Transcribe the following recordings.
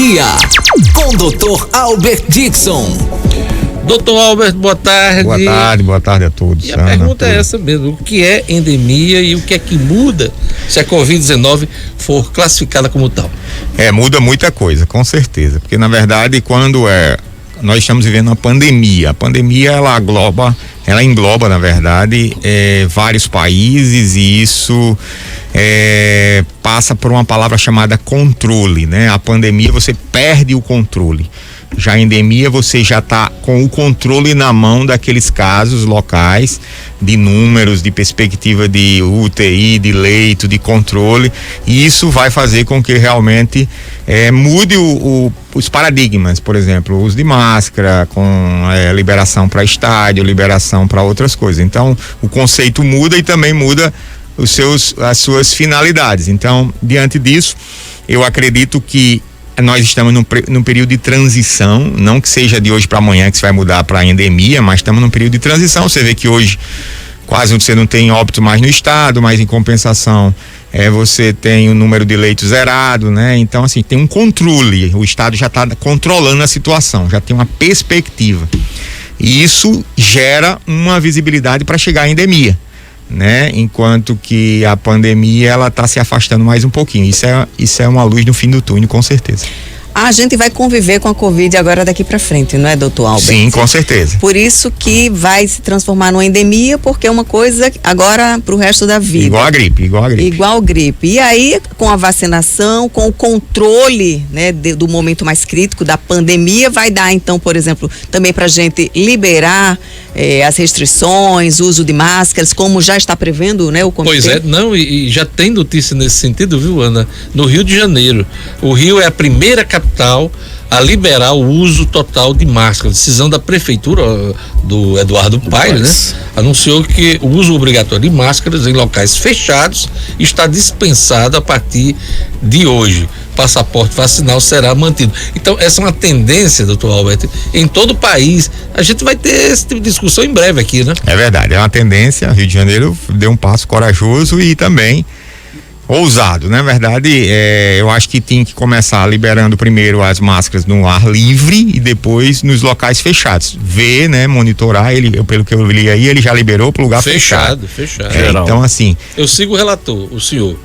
Dia, com Dr. Albert Dixon. Doutor Albert, boa tarde. Boa tarde a todos. E a pergunta é essa mesmo: o que é endemia e o que é que muda se a Covid-19 for classificada como tal? Muda muita coisa, com certeza, porque na verdade nós estamos vivendo uma pandemia. A pandemia ela engloba na verdade vários países, e isso passa por uma palavra chamada controle, né? A pandemia você perde o controle. Já a endemia você já está com o controle na mão daqueles casos locais, de números, de perspectiva de UTI, de leito, de controle, e isso vai fazer com que realmente mude os paradigmas, por exemplo, o uso de máscara, com liberação para estádio, liberação para outras coisas. Então o conceito muda e também muda as suas finalidades. Então, diante disso, eu acredito que nós estamos num período de transição, não que seja de hoje para amanhã que isso vai mudar para a endemia, mas estamos num período de transição. Você vê que hoje quase você não tem óbito mais no estado, mas em compensação você tem o número de leitos zerado, né? Então, assim, tem um controle, o estado já está controlando a situação, já tem uma perspectiva, e isso gera uma visibilidade para chegar à endemia, né? Enquanto que a pandemia ela está se afastando mais um pouquinho. Isso é uma luz no fim do túnel, com certeza. A gente vai conviver com a Covid agora daqui para frente, não é, doutor Albert? Sim, com certeza. Por isso que vai se transformar numa endemia, porque é uma coisa agora pro resto da vida. Igual a gripe. Igual gripe. E aí, com a vacinação, com o controle, né, do momento mais crítico da pandemia, vai dar então, por exemplo, também pra gente liberar as restrições, uso de máscaras, como já está prevendo, né, o comitê? Pois é, não, e já tem notícia nesse sentido, viu, Ana? No Rio de Janeiro. O Rio é a primeira capital a liberar o uso total de máscara. Decisão da prefeitura do Eduardo Paes, né? Anunciou que o uso obrigatório de máscaras em locais fechados está dispensado a partir de hoje. Passaporte vacinal será mantido. Então, essa é uma tendência, doutor Albert, em todo o país. A gente vai ter esse tipo de discussão em breve aqui, né? É verdade, é uma tendência. Rio de Janeiro deu um passo corajoso e também ousado, na verdade. Eu acho que tem que começar liberando primeiro as máscaras no ar livre e depois nos locais fechados. Ver, né, monitorar ele, pelo que eu li aí, ele já liberou para o lugar fechado. Então, assim, eu sigo o relator, o senhor.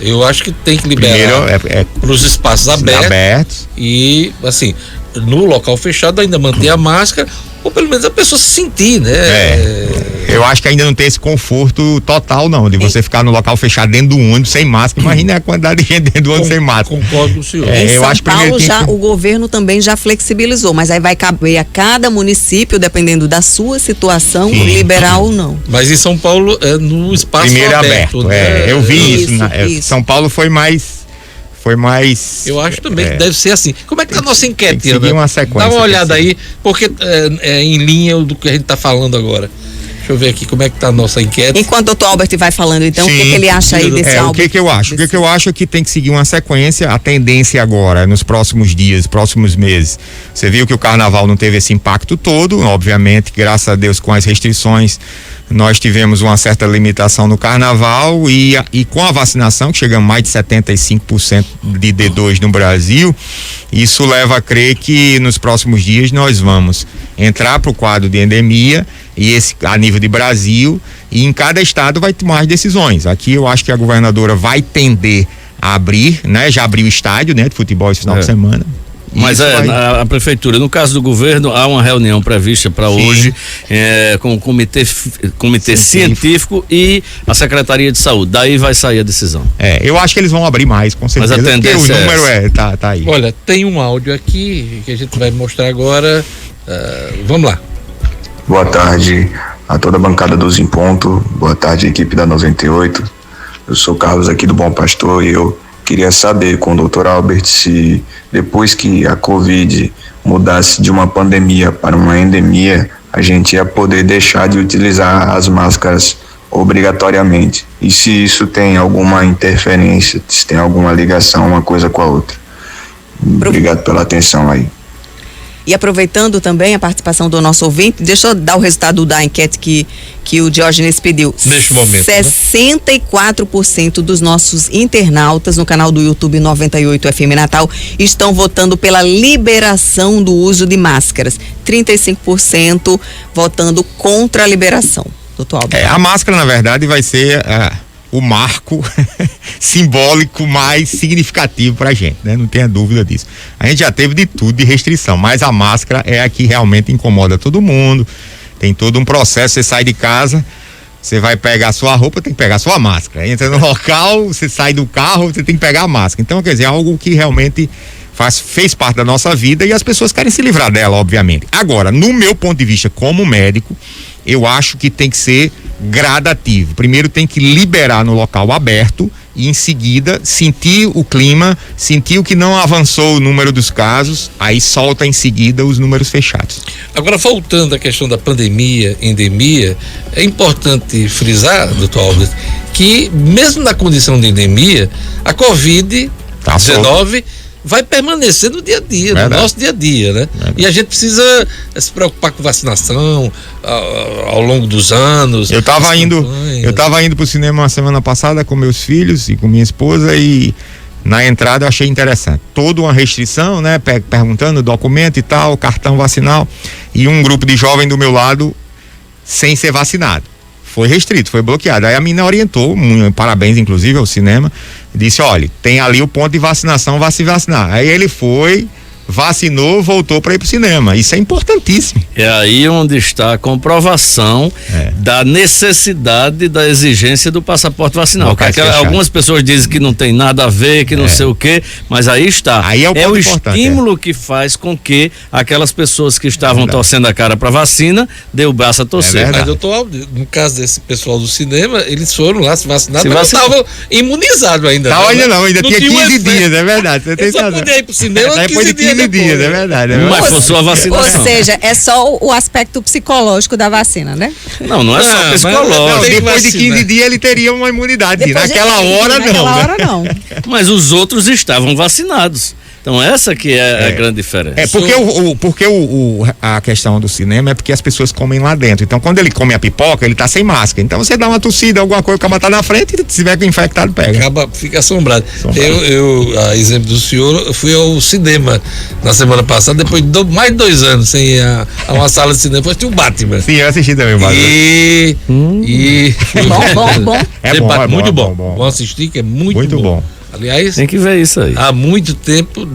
Eu acho que tem que liberar para os espaços abertos e, assim, no local fechado ainda manter a máscara, ou pelo menos a pessoa se sentir, né? Eu acho que ainda não tem esse conforto total, não, de você ficar no local fechado dentro do ônibus sem máscara. Imagina a quantidade de gente dentro do ônibus sem máscara. Concordo com o senhor. Em São Paulo o governo também já flexibilizou, mas aí vai caber a cada município, dependendo da sua situação, liberar ou não. Mas em São Paulo é no espaço primeiro aberto. Né? Eu vi isso. São Paulo foi mais. Eu acho também que deve ser assim. Como é que tá a nossa enquete, Ana? Uma sequência, dá uma olhada aí, porque é em linha do que a gente tá falando agora. Deixa eu ver aqui como é que tá a nossa enquete. Enquanto o doutor Albert vai falando, então, o que ele acha aí desse álbum? O que eu acho? O que eu acho é que tem que seguir uma sequência, a tendência agora, nos próximos dias, próximos meses. Você viu que o carnaval não teve esse impacto todo, obviamente, graças a Deus, com as restrições, nós tivemos uma certa limitação no carnaval e com a vacinação, que chegamos a mais de 75% de D2 no Brasil, isso leva a crer que nos próximos dias nós vamos entrar para o quadro de endemia, e esse a nível de Brasil, e em cada estado vai tomar as decisões. Aqui eu acho que a governadora vai tender a abrir, né? Já abriu o estádio, né, de futebol esse final de semana. Mas a prefeitura, no caso do governo, há uma reunião prevista para hoje com o comitê científico e a Secretaria de Saúde. Daí vai sair a decisão. Eu acho que eles vão abrir mais, com certeza. Mas a tendência porque o número tá aí. Olha, tem um áudio aqui que a gente vai mostrar agora. Vamos lá. Boa tarde a toda a bancada dos Em Ponto. Boa tarde, equipe da 98. Eu sou Carlos aqui do Bom Pastor e eu queria saber com o doutor Albert se depois que a Covid mudasse de uma pandemia para uma endemia, a gente ia poder deixar de utilizar as máscaras obrigatoriamente. E se isso tem alguma interferência, se tem alguma ligação uma coisa com a outra. Obrigado pela atenção aí. E aproveitando também a participação do nosso ouvinte, deixa eu dar o resultado da enquete que o Diógenes pediu. Neste momento, 64% dos nossos internautas no canal do YouTube 98 FM Natal estão votando pela liberação do uso de máscaras. 35% votando contra a liberação. Doutor Alberto. A máscara, na verdade, vai ser o marco simbólico mais significativo pra gente, né? Não tenha dúvida disso. A gente já teve de tudo de restrição, mas a máscara é a que realmente incomoda todo mundo. Tem todo um processo, você sai de casa, você vai pegar a sua roupa, tem que pegar a sua máscara. Entra no local, você sai do carro, você tem que pegar a máscara. Então, quer dizer, é algo que realmente fez parte da nossa vida e as pessoas querem se livrar dela, obviamente. Agora, no meu ponto de vista como médico, eu acho que tem que ser gradativo. Primeiro tem que liberar no local aberto e em seguida sentir o clima, sentir o que não avançou o número dos casos, aí solta em seguida os números fechados. Agora, voltando à questão da pandemia, endemia, é importante frisar, doutor Albert, que mesmo na condição de endemia, a Covid-19 vai permanecer no dia a dia, no nosso dia a dia, né? E a gente precisa se preocupar com vacinação ao longo dos anos. Eu tava indo pro cinema uma semana passada com meus filhos e com minha esposa e na entrada eu achei interessante. Toda uma restrição, né? Perguntando documento e tal, cartão vacinal, e um grupo de jovens do meu lado sem ser vacinado. Foi restrito, foi bloqueado. Aí a menina orientou, parabéns inclusive ao cinema, disse, olha, tem ali o ponto de vacinação, vai se vacinar. Aí ele foi, vacinou, voltou para ir pro cinema. Isso é importantíssimo. É aí onde está a comprovação da necessidade da exigência do passaporte vacinal. Algumas pessoas dizem que não tem nada a ver, que não sei o quê, mas aí está. Aí é o estímulo que faz com que aquelas pessoas que estavam torcendo a cara para vacina dê o braço a torcer. Mas no caso desse pessoal do cinema, eles foram lá se vacinar, mas não estavam imunizados ainda. Ainda tinha 15 dias, é verdade. Você tem só podia ir pro cinema 15 dias depois, é verdade. Mas foi sua vacinação. Ou seja, é só o aspecto psicológico da vacina, né? Não é só psicológico. Depois de 15 dias ele teria uma imunidade. Naquela hora não. Mas os outros estavam vacinados. Então essa que é a grande diferença. Porque a questão do cinema é porque as pessoas comem lá dentro. Então quando ele come a pipoca, ele tá sem máscara. Então você dá uma tossida, alguma coisa, o cara tá na frente e se tiver infectado, pega. Fica assombrado. Eu, a exemplo do senhor, eu fui ao cinema na semana passada, depois de mais de 2 anos sem ir a uma sala de cinema, assisti o Batman. Sim, eu assisti também o Batman. Bom. É muito bom. Bom assistir, que é muito bom. Aliás, tem que ver isso aí. Há muito tempo.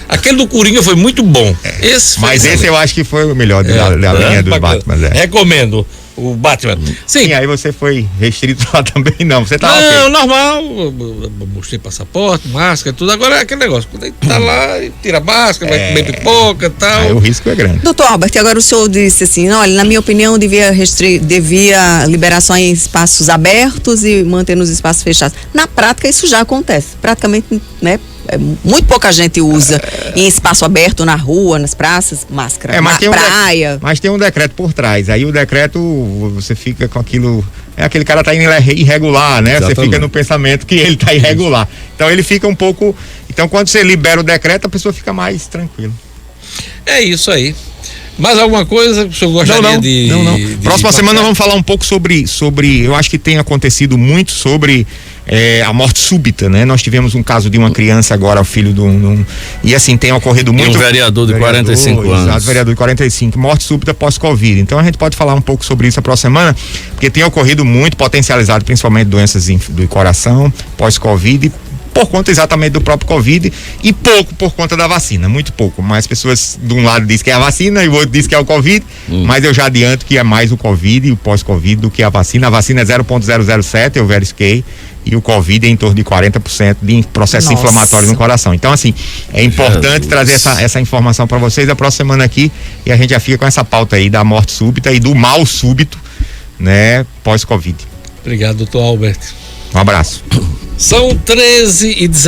Aquele do Coringa foi muito bom. Esse eu acho que foi o melhor da linha dos Batman. Recomendo o Batman. Sim, aí você foi restrito lá também, não. Você tá normal. Mostrei passaporte, máscara, tudo. Agora é aquele negócio. Quando ele tá lá, tira a máscara, vai comer pipoca e tal. Aí o risco é grande. Doutor Albert, agora o senhor disse assim, olha, na minha opinião devia liberar só em espaços abertos e manter nos espaços fechados. Na prática isso já acontece. Praticamente, né? Muito pouca gente usa em espaço aberto, na rua, nas praças, máscara, na praia. Mas tem um decreto por trás. Aí o decreto, você fica com aquilo. Aquele cara tá irregular, né? Exatamente. Você fica no pensamento que ele tá irregular. Então ele fica um pouco. Então quando você libera o decreto, a pessoa fica mais tranquila. É isso aí. Mais alguma coisa que o senhor gostaria de Próxima semana nós vamos falar um pouco sobre. Eu acho que tem acontecido muito sobre a morte súbita, né? Nós tivemos um caso de uma criança agora, o filho de e assim, tem ocorrido muito. E um vereador de 45 anos. Exato, vereador de 45, morte súbita pós-Covid. Então a gente pode falar um pouco sobre isso a próxima semana, porque tem ocorrido muito, potencializado principalmente doenças do coração, pós-Covid, por conta exatamente do próprio Covid e pouco por conta da vacina, muito pouco. Mais pessoas de um lado dizem que é a vacina e o outro diz que é o Covid, mas eu já adianto que é mais o Covid e o pós-Covid do que a vacina. A vacina é 0,007, eu verifiquei, e o Covid é em torno de 40% de processos inflamatórios no coração. Então, assim, é importante trazer essa informação para vocês a próxima semana aqui, e a gente já fica com essa pauta aí da morte súbita e do mal súbito, né, pós-Covid. Obrigado, doutor Albert. Um abraço. São 13h17.